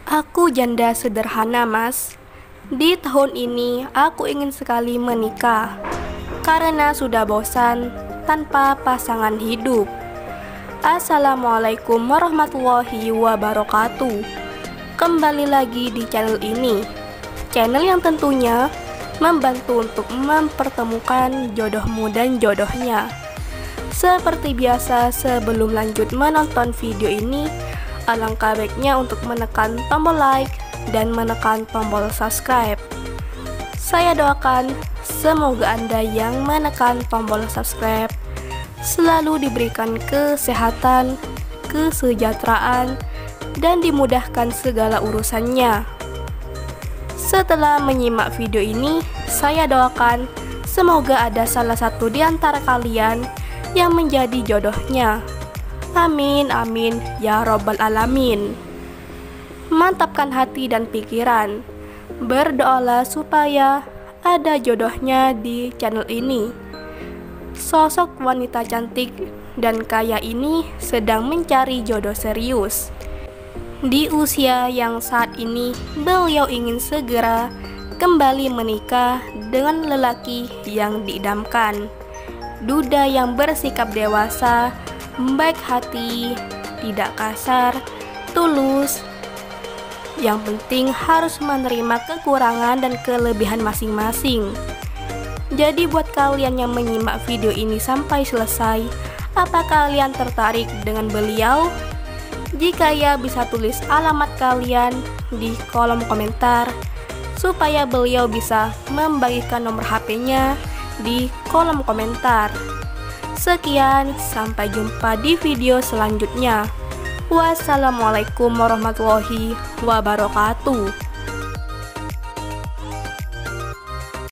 Aku janda sederhana, Mas. Di tahun ini aku ingin sekali menikah karena sudah bosan tanpa pasangan hidup. Assalamualaikum warahmatullahi wabarakatuh. Kembali lagi di channel ini, channel yang tentunya membantu untuk mempertemukan jodohmu dan jodohnya. Seperti biasa, sebelum lanjut menonton video ini, alangkah baiknya untuk menekan tombol like dan menekan tombol subscribe. Saya doakan semoga Anda yang menekan tombol subscribe selalu diberikan kesehatan, kesejahteraan, dan dimudahkan segala urusannya. Setelah menyimak video ini, saya doakan semoga ada salah satu di antara kalian yang menjadi jodohnya. Amin, amin, ya robbal alamin. Mantapkan hati dan pikiran. Berdoalah supaya ada jodohnya di channel ini. Sosok wanita cantik dan kaya ini sedang mencari jodoh serius. Di usia yang saat ini, beliau ingin segera kembali menikah dengan lelaki yang diidamkan. Duda yang bersikap dewasa, baik hati, tidak kasar, tulus. Yang penting harus menerima kekurangan dan kelebihan masing-masing. Jadi buat kalian yang menyimak video ini sampai selesai, apa kalian tertarik dengan beliau? Jika ya, bisa tulis alamat kalian di kolom komentar supaya beliau bisa membagikan nomor HP-nya di kolom komentar. Sekian, sampai jumpa di video selanjutnya. Wassalamualaikum warahmatullahi wabarakatuh.